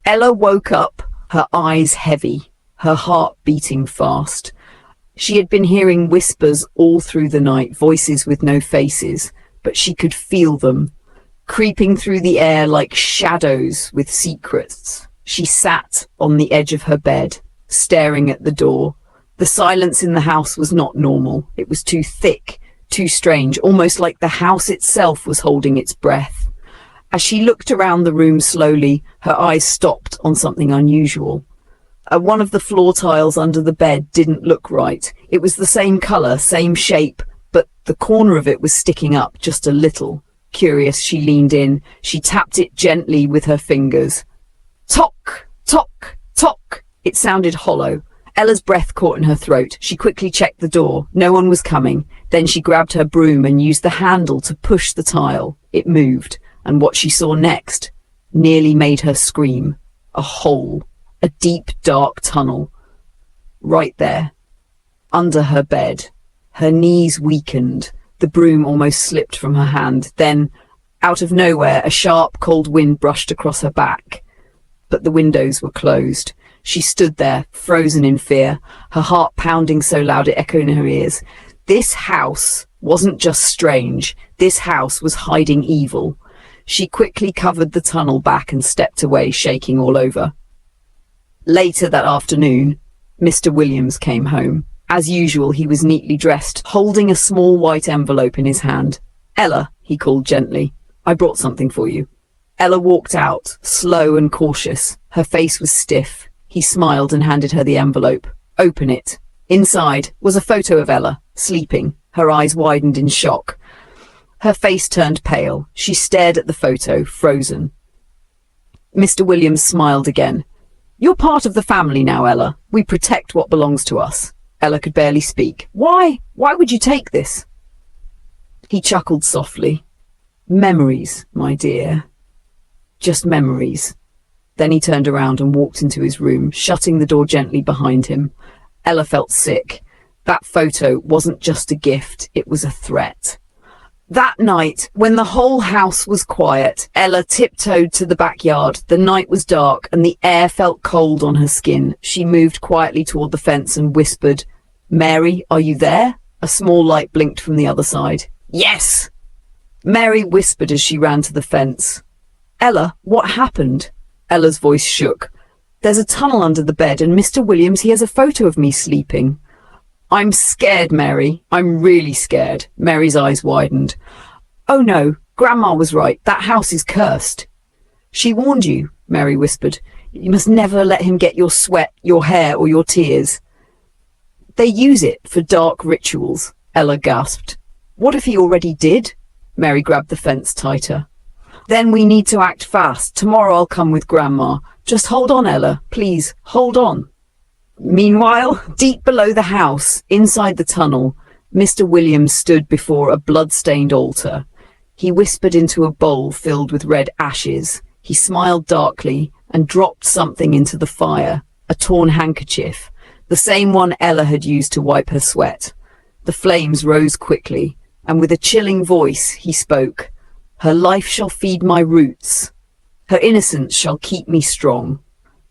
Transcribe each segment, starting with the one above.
Ella woke up, her eyes heavy, her heart beating fast. She had been hearing whispers all through the night, voices with no faces, but she could feel them, creeping through the air like shadows with secrets. She sat on the edge of her bed, staring at the door. The silence in the house was not normal. It was too thick, too strange, almost like the house itself was holding its breath. As she looked around the room slowly, her eyes stopped on something unusual. One of the floor tiles under the bed didn't look right. It was the same color, same shape, but the corner of it was sticking up just a little. Curious, she leaned in. She tapped it gently with her fingers. Tock, tock, tock. It sounded hollow. Ella's breath caught in her throat. She quickly checked the door. No one was coming. Then she grabbed her broom and used the handle to push the tile. It moved, and what she saw next nearly made her scream. A hole. A deep, dark tunnel. Right there. Under her bed. Her knees weakened. The broom almost slipped from her hand. Then, out of nowhere, a sharp, cold wind brushed across her back. But the windows were closed. She stood there, frozen in fear, her heart pounding so loud it echoed in her ears. This house wasn't just strange. This house was hiding evil. She quickly covered the tunnel back and stepped away, shaking all over. Later that afternoon, Mr. Williams came home. As usual, he was neatly dressed, holding a small white envelope in his hand. "Ella," he called gently, "I brought something for you." Ella walked out, slow and cautious. Her face was stiff. He smiled and handed her the envelope. "Open it." Inside was a photo of Ella, sleeping. Her eyes widened in shock. Her face turned pale. She stared at the photo, frozen. Mr. Williams smiled again. "You're part of the family now, Ella. We protect what belongs to us." Ella could barely speak. Why would you take this?" He chuckled softly. "Memories, my dear. Just memories." Then he turned around and walked into his room, shutting the door gently behind him. Ella felt sick. That photo wasn't just a gift, it was a threat. That night, when the whole house was quiet, Ella tiptoed to the backyard. The night was dark and the air felt cold on her skin. She moved quietly toward the fence and whispered, "Mary, are you there?" A small light blinked from the other side. "Yes!" Mary whispered as she ran to the fence. "Ella, what happened?" Ella's voice shook. "There's a tunnel under the bed and Mr. Williams, he has a photo of me sleeping." "I'm scared, Mary. I'm really scared." Mary's eyes widened. "Oh no, Grandma was right. That house is cursed." "She warned you," Mary whispered. "You must never let him get your sweat, your hair, or your tears." "They use it for dark rituals," Ella gasped. "What if he already did?" Mary grabbed the fence tighter. "Then we need to act fast. Tomorrow I'll come with Grandma. Just hold on, Ella. Please, hold on." Meanwhile, deep below the house, inside the tunnel, Mr. Williams stood before a blood-stained altar. He whispered into a bowl filled with red ashes. He smiled darkly and dropped something into the fire, a torn handkerchief, the same one Ella had used to wipe her sweat. The flames rose quickly, and with a chilling voice he spoke. "Her life shall feed my roots. Her innocence shall keep me strong."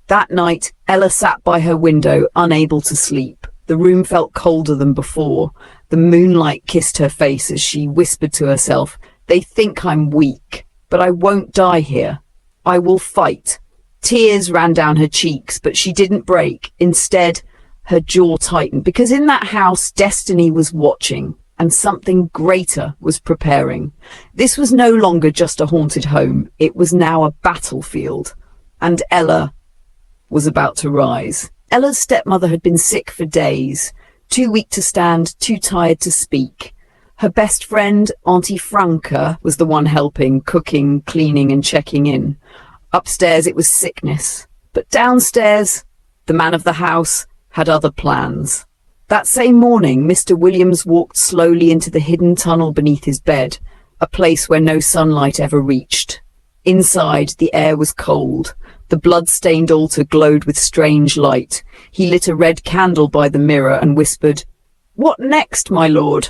That night, Ella sat by her window, unable to sleep. The room felt colder than before. The moonlight kissed her face as she whispered to herself, "They think I'm weak, but I won't die here. I will fight." Tears ran down her cheeks, but she didn't break. Instead, her jaw tightened, because in that house, destiny was watching, and something greater was preparing. This was no longer just a haunted home. It was now a battlefield, and Ella was about to rise. Ella's stepmother had been sick for days, too weak to stand, too tired to speak. Her best friend, Auntie Franca, was the one helping, cooking, cleaning, and checking in. Upstairs, it was sickness. But downstairs, the man of the house had other plans. That same morning, Mr. Williams walked slowly into the hidden tunnel beneath his bed, a place where no sunlight ever reached. Inside, the air was cold. The blood-stained altar glowed with strange light. He lit a red candle by the mirror and whispered, "What next, my lord?"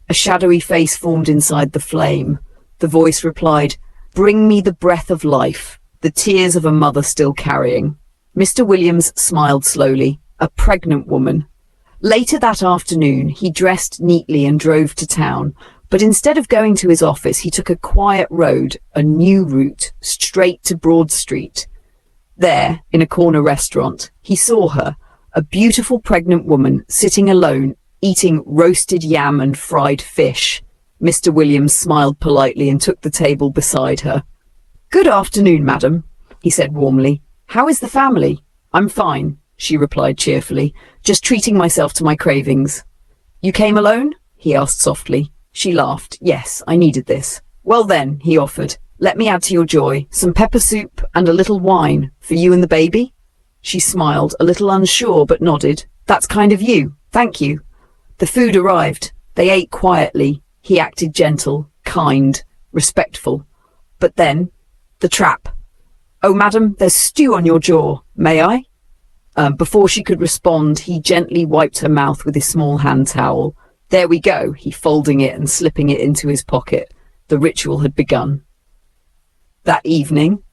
A shadowy face formed inside the flame. The voice replied, "Bring me the breath of life. the tears of a mother still carrying. Mr. Williams smiled slowly. A pregnant woman. Later that afternoon, he dressed neatly and drove to town, but instead of going to his office, he took a quiet road, a new route, straight to Broad Street. There, in a corner restaurant, he saw her, a beautiful pregnant woman, sitting alone, eating roasted yam and fried fish. Mr. Williams smiled politely and took the table beside her. "Good afternoon, madam," he said warmly. "How is the family?" "I'm fine," she replied cheerfully, "just treating myself to my cravings." "You came alone?" he asked softly. She laughed. "Yes, I needed this." "Well then," he offered, "let me add to your joy. Some pepper soup and a little wine for you and the baby?" She smiled, a little unsure, but nodded. "That's kind of you. Thank you." The food arrived. They ate quietly. He acted gentle, kind, respectful. But then, the trap. "Oh, madam, there's stew on your jaw. May I?" Before she could respond, he gently wiped her mouth with his small hand towel. "There we go," he folding it and slipping it into his pocket. The ritual had begun. That evening,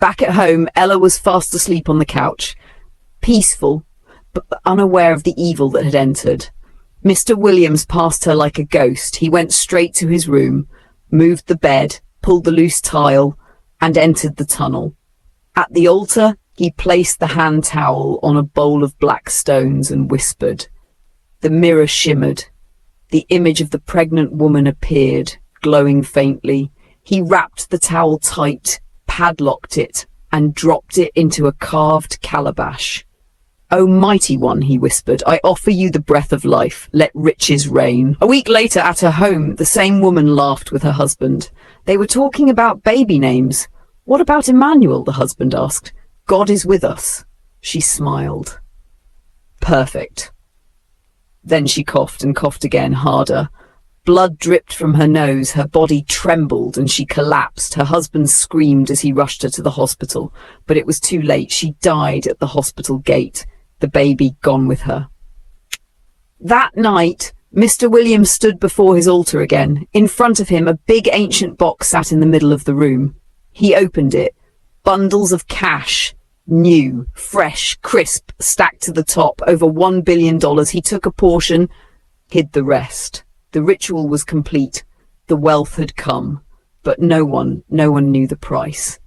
back at home, Ella was fast asleep on the couch, peaceful, but unaware of the evil that had entered. Mr. Williams passed her like a ghost. He went straight to his room, moved the bed, pulled the loose tile, and entered the tunnel. At the altar, he placed the hand towel on a bowl of black stones and whispered. The mirror shimmered. The image of the pregnant woman appeared, glowing faintly. He wrapped the towel tight, padlocked it, and dropped it into a carved calabash. "O mighty one," he whispered, "I offer you the breath of life. Let riches reign." A week later, at her home, the same woman laughed with her husband. They were talking about baby names. "What about Emmanuel?" the husband asked. "God is with us." She smiled. "Perfect." Then she coughed and coughed again, harder. Blood dripped from her nose, her body trembled, and she collapsed. Her husband screamed as he rushed her to the hospital, but it was too late. She died at the hospital gate, the baby gone with her. That night, Mr. Williams stood before his altar again. In front of him, a big ancient box sat in the middle of the room. He opened it. Bundles of cash, new, fresh, crisp, stacked to the top, over $1 billion. He took a portion, hid the rest. The ritual was complete. The wealth had come, but no one knew the price.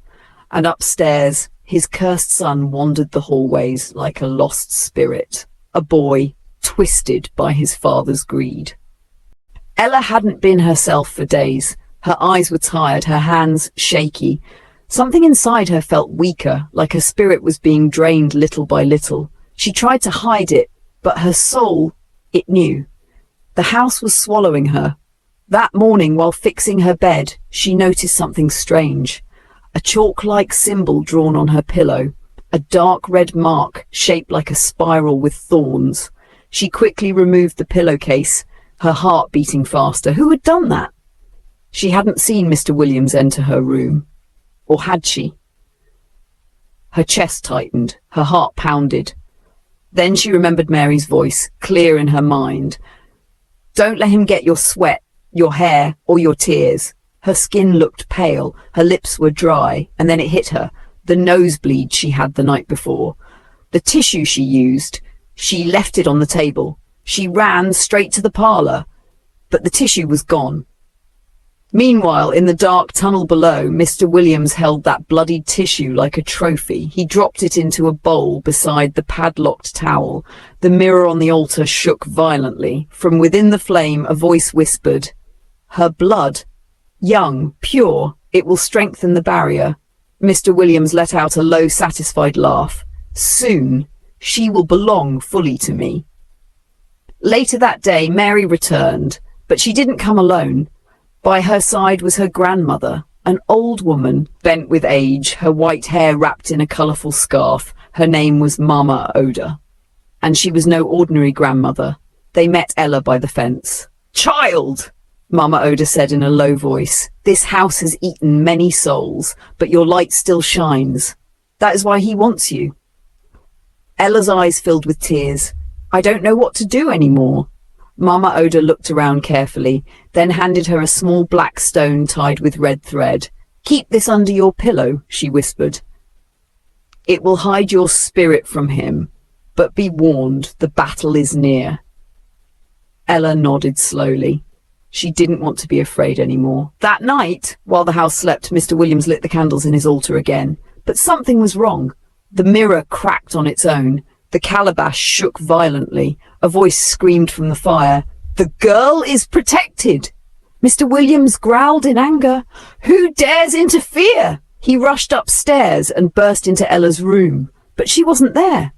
And upstairs, his cursed son wandered the hallways like a lost spirit, a boy twisted by his father's greed. Ella hadn't been herself for days. Her eyes were tired, her hands shaky. Something inside her felt weaker, like her spirit was being drained little by little. She tried to hide it, but her soul, it knew. The house was swallowing her. That morning, while fixing her bed, she noticed something strange. A chalk-like symbol drawn on her pillow, a dark red mark shaped like a spiral with thorns. She quickly removed the pillowcase, her heart beating faster. Who had done that? She hadn't seen Mr. Williams enter her room. Or had she? Her chest tightened, her heart pounded. Then she remembered Mary's voice, clear in her mind. "Don't let him get your sweat, your hair, or your tears." Her skin looked pale, her lips were dry, and then it hit her, the nosebleed she had the night before. The tissue she used, she left it on the table. She ran straight to the parlour, but the tissue was gone. Meanwhile, in the dark tunnel below, Mr. Williams held that bloodied tissue like a trophy. He dropped it into a bowl beside the padlocked towel. The mirror on the altar shook violently. From within the flame, a voice whispered, "Her blood, young, pure, it will strengthen the barrier." Mr. Williams let out a low, satisfied laugh. "Soon, she will belong fully to me." Later that day, Mary returned, but she didn't come alone. By her side was her grandmother, an old woman, bent with age, her white hair wrapped in a colourful scarf. Her name was Mama Oda. And she was no ordinary grandmother. They met Ella by the fence. "Child," Mama Oda said in a low voice, "this house has eaten many souls, but your light still shines. That is why he wants you." Ella's eyes filled with tears. "I don't know what to do anymore." Mama Oda looked around carefully, then handed her a small black stone tied with red thread. "Keep this under your pillow," she whispered. "It will hide your spirit from him, but be warned, the battle is near." Ella nodded slowly. She didn't want to be afraid anymore. That night, while the house slept, Mr. Williams lit the candles in his altar again. But something was wrong. The mirror cracked on its own. The calabash shook violently. A voice screamed from the fire, "The girl is protected!" Mr. Williams growled in anger. "Who dares interfere?" He rushed upstairs and burst into Ella's room, but she wasn't there.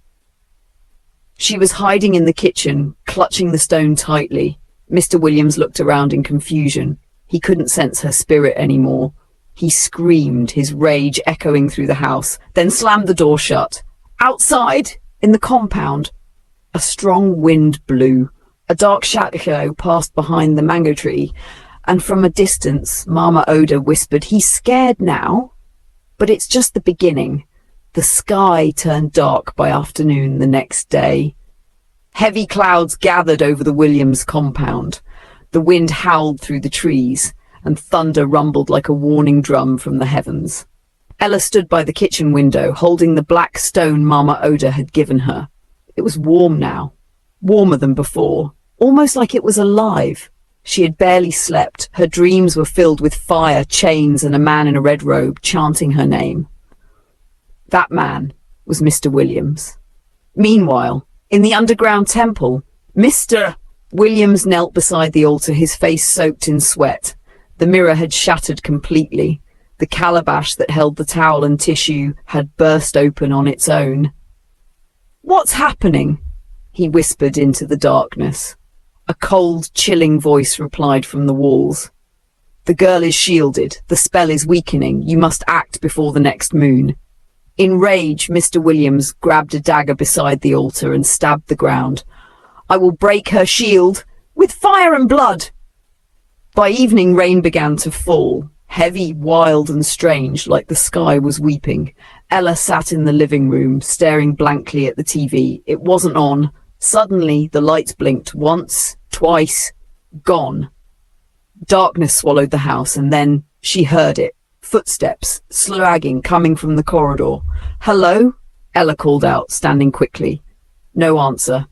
She was hiding in the kitchen, clutching the stone tightly. Mr. Williams looked around in confusion. He couldn't sense her spirit anymore. He screamed, his rage echoing through the house, then slammed the door shut. Outside, in the compound, a strong wind blew. A dark shadow passed behind the mango tree, and from a distance, Mama Oda whispered, "He's scared now, but it's just the beginning." The sky turned dark by afternoon the next day. Heavy clouds gathered over the Williams compound. The wind howled through the trees, and thunder rumbled like a warning drum from the heavens. Ella stood by the kitchen window, holding the black stone Mama Oda had given her. It was warm now, warmer than before, almost like it was alive. She had barely slept. Her dreams were filled with fire, chains, and a man in a red robe chanting her name. That man was Mr. Williams. Meanwhile, in the underground temple, Mr. Williams knelt beside the altar, his face soaked in sweat. The mirror had shattered completely. The calabash that held the towel and tissue had burst open on its own. "What's happening?" he whispered into the darkness. A cold, chilling voice replied from the walls. "The girl is shielded. The spell is weakening. You must act before the next moon." In rage, Mr. Williams grabbed a dagger beside the altar and stabbed the ground. "I will break her shield with fire and blood." By evening, rain began to fall, heavy, wild, and strange, like the sky was weeping. Ella sat in the living room, staring blankly at the TV. It wasn't on. Suddenly, the lights blinked once, twice, gone. Darkness swallowed the house, and then she heard it. Footsteps, slagging, coming from the corridor. "Hello?" Ella called out, standing quickly. No answer.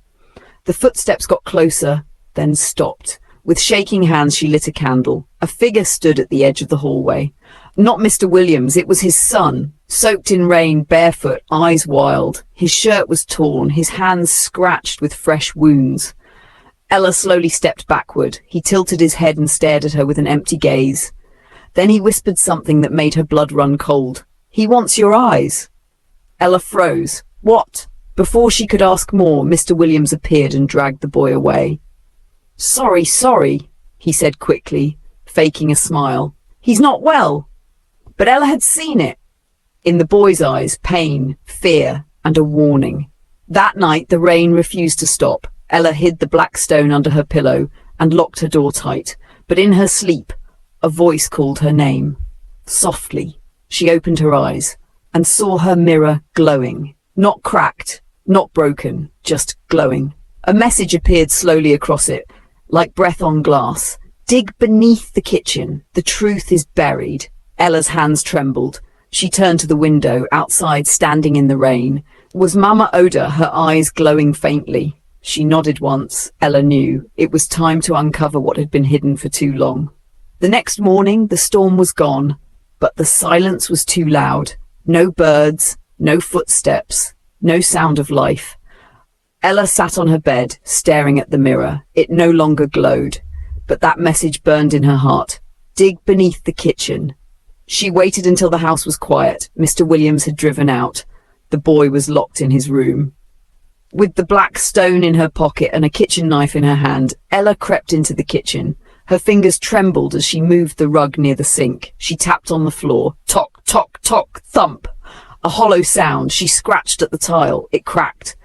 The footsteps got closer, then stopped. With shaking hands, she lit a candle. A figure stood at the edge of the hallway. Not Mr. Williams, it was his son, soaked in rain, barefoot, eyes wild. His shirt was torn, his hands scratched with fresh wounds. Ella slowly stepped backward. He tilted his head and stared at her with an empty gaze. Then he whispered something that made her blood run cold. "He wants your eyes." Ella froze. "What?" Before she could ask more, Mr. Williams appeared and dragged the boy away. Sorry, he said quickly, faking a smile. "He's not well." But Ella had seen it. In the boy's eyes, pain, fear, and a warning. That night, the rain refused to stop. Ella hid the black stone under her pillow and locked her door tight. But in her sleep, a voice called her name. Softly, she opened her eyes and saw her mirror glowing. Not cracked, not broken, just glowing. A message appeared slowly across it, like breath on glass. "Dig beneath the kitchen. The truth is buried." Ella's hands trembled. She turned to the window. Outside, standing in the rain, was Mama Oda, her eyes glowing faintly. She nodded once. Ella knew it was time to uncover what had been hidden for too long. The next morning, the storm was gone, but the silence was too loud. No birds, no footsteps, no sound of life. Ella sat on her bed, staring at the mirror. It no longer glowed, but that message burned in her heart. Dig beneath the kitchen. She waited until the house was quiet. Mr. Williams had driven out. The boy was locked in his room. With the black stone in her pocket and a kitchen knife in her hand, Ella crept into the kitchen. Her fingers trembled as she moved the rug near the sink. She tapped on the floor. Tock, tock, tock, thump. A hollow sound. She scratched at the tile. It cracked.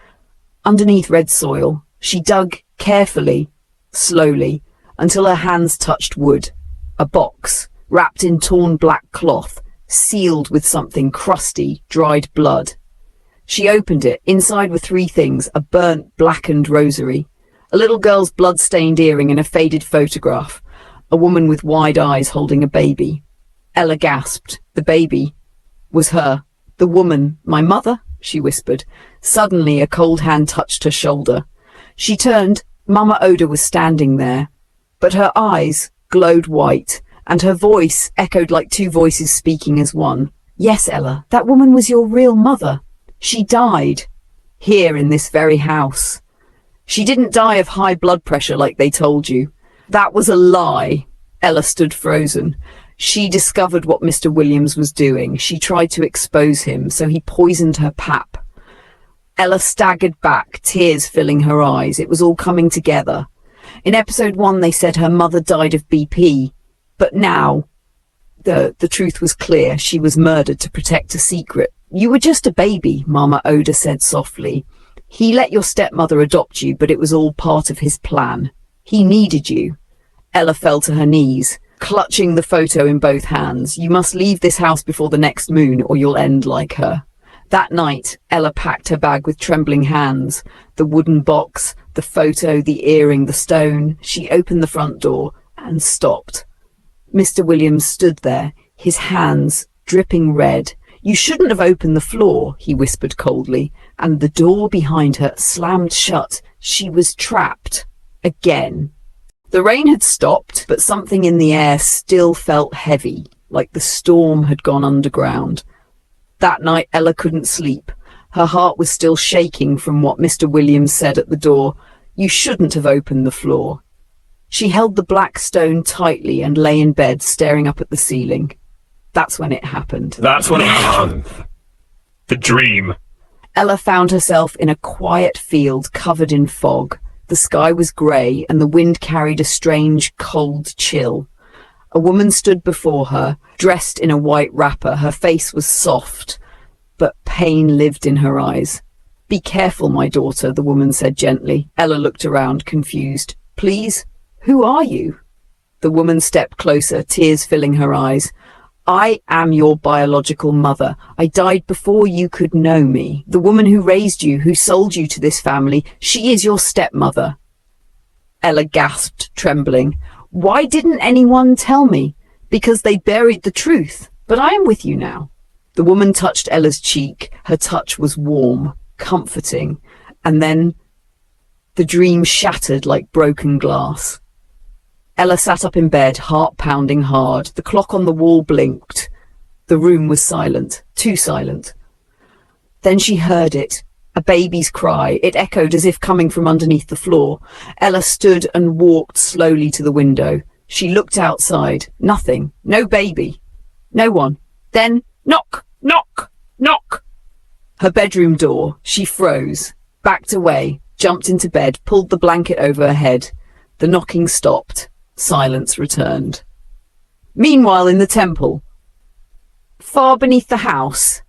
Underneath red soil, she dug carefully, slowly, until her hands touched wood. A box, wrapped in torn black cloth, sealed with something crusty, dried blood. She opened it. Inside were three things: a burnt, blackened rosary, a little girl's blood-stained earring, and a faded photograph. A woman with wide eyes holding a baby. Ella gasped. The baby was her. The woman, my mother, she whispered. Suddenly, a cold hand touched her shoulder. She turned. Mama Oda was standing there, but her eyes glowed white, and her voice echoed like two voices speaking as one. Yes, Ella, that woman was your real mother. She died here in this very house. She didn't die of high blood pressure like they told you. That was a lie. Ella stood frozen. She discovered what Mr. Williams was doing. She tried to expose him, so he poisoned her pap. Ella staggered back, tears filling her eyes. It was all coming together. In episode 1, they said her mother died of BP, but now the truth was clear. She was murdered to protect a secret. You were just a baby, Mama Oda said softly. He let your stepmother adopt you, but it was all part of his plan. He needed you. Ella fell to her knees, clutching the photo in both hands. You must leave this house before the next moon, or you'll end like her. That night, Ella packed her bag with trembling hands. The wooden box, the photo, the earring, the stone. She opened the front door and stopped. Mr. Williams stood there, his hands dripping red. You shouldn't have opened the floor, he whispered coldly, and the door behind her slammed shut. She was trapped. Again. The rain had stopped, but something in the air still felt heavy, like the storm had gone underground. That night, Ella couldn't sleep. Her heart was still shaking from what Mr. Williams said at the door. You shouldn't have opened the floor. She held the black stone tightly and lay in bed, staring up at the ceiling. That's when it happened. The dream. Ella found herself in a quiet field covered in fog. The sky was grey and the wind carried a strange, cold chill. A woman stood before her, dressed in a white wrapper. Her face was soft, but pain lived in her eyes. Be careful, my daughter, the woman said gently. Ella looked around, confused. Please, who are you? The woman stepped closer, tears filling her eyes. I am your biological mother. I died before you could know me. The woman who raised you, who sold you to this family, she is your stepmother. Ella gasped, trembling. Why didn't anyone tell me? Because they buried the truth. But I am with you now. The woman touched Ella's cheek. Her touch was warm, comforting. And then the dream shattered like broken glass. Ella sat up in bed, heart pounding hard. The clock on the wall blinked. The room was silent, too silent. Then she heard it, a baby's cry. It echoed as if coming from underneath the floor. Ella stood and walked slowly to the window. She looked outside. Nothing. No baby. No one. Then, knock, knock, knock. Her bedroom door. She froze, backed away, jumped into bed, pulled the blanket over her head. The knocking stopped. Silence returned. Meanwhile, in the temple, far beneath the house,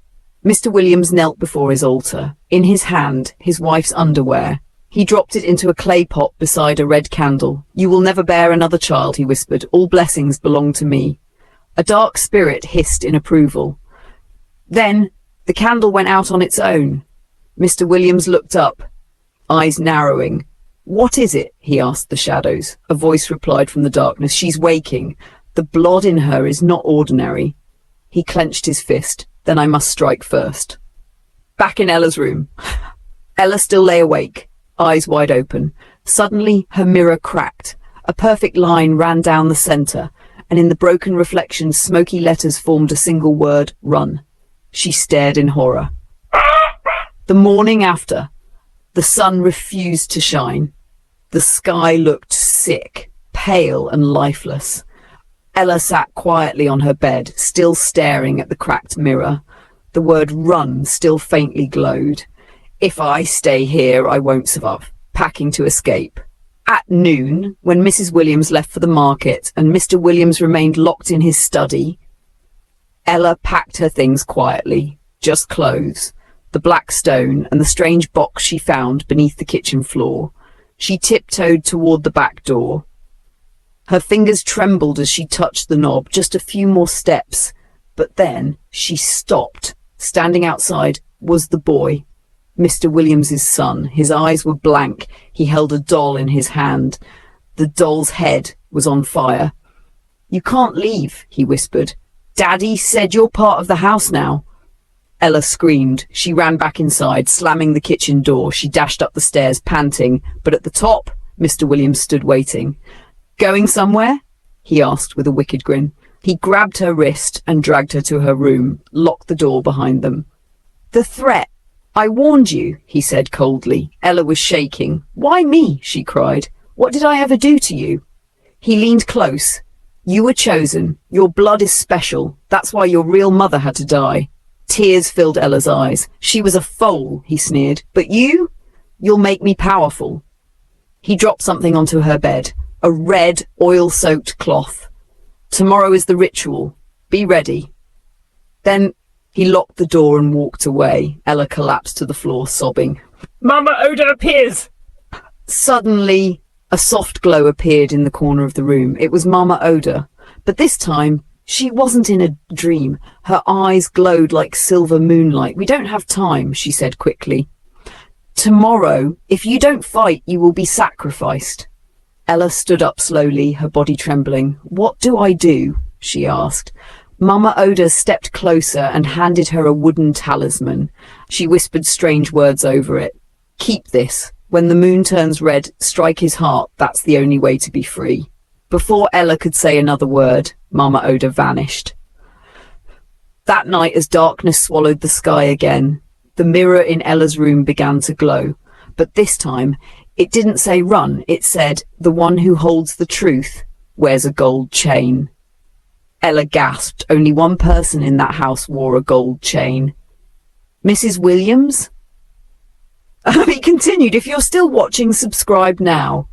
Mr. Williams knelt before his altar. In his hand, his wife's underwear. He dropped it into a clay pot beside a red candle. You will never bear another child, he whispered. All blessings belong to me. A dark spirit hissed in approval. Then the candle went out on its own. Mr. Williams looked up, eyes narrowing. What is it? He asked the shadows. A voice replied from the darkness. She's waking. The blood in her is not ordinary. He clenched his fist. Then I must strike first. Back in Ella's room. Ella still lay awake, eyes wide open. Suddenly her mirror cracked. A perfect line ran down the centre, and in the broken reflections smoky letters formed a single word, run. She stared in horror. The morning after, the sun refused to shine. The sky looked sick, pale and lifeless. Ella sat quietly on her bed, still staring at the cracked mirror. The word run still faintly glowed. If I stay here, I won't survive. Packing to escape. At noon, when Mrs. Williams left for the market and Mr. Williams remained locked in his study, Ella packed her things quietly, just clothes, the black stone and the strange box she found beneath the kitchen floor. She tiptoed toward the back door. Her fingers trembled as she touched the knob, just a few more steps. But then she stopped. Standing outside was the boy, Mr. Williams's son. His eyes were blank. He held a doll in his hand. The doll's head was on fire. You can't leave, he whispered. Daddy said you're part of the house now. Ella screamed. She ran back inside, slamming the kitchen door. She dashed up the stairs, panting, but at the top, Mr. Williams stood waiting. Going somewhere? He asked with a wicked grin. He grabbed her wrist and dragged her to her room, locked the door behind them. The threat. I warned you, he said coldly. Ella was shaking. Why me? She cried. What did I ever do to you? He leaned close. You were chosen. Your blood is special. That's why your real mother had to die. Tears filled Ella's eyes. She was a foal, he sneered. But you? You'll make me powerful. He dropped something onto her bed. A red, oil-soaked cloth. Tomorrow is the ritual. Be ready. Then he locked the door and walked away. Ella collapsed to the floor, sobbing. Mama Oda appears! Suddenly, a soft glow appeared in the corner of the room. It was Mama Oda. But this time, she wasn't in a dream. Her eyes glowed like silver moonlight. We don't have time, she said quickly. Tomorrow, if you don't fight, you will be sacrificed. Ella stood up slowly, her body trembling. What do I do? She asked. Mama Oda stepped closer and handed her a wooden talisman. She whispered strange words over it. Keep this. When the moon turns red, strike his heart. That's the only way to be free. Before Ella could say another word, Mama Oda vanished. That night, as darkness swallowed the sky again, the mirror in Ella's room began to glow. But this time, it didn't say run. It said, the one who holds the truth wears a gold chain. Ella gasped. Only one person in that house wore a gold chain. Mrs. Williams? He continued, if you're still watching, subscribe now.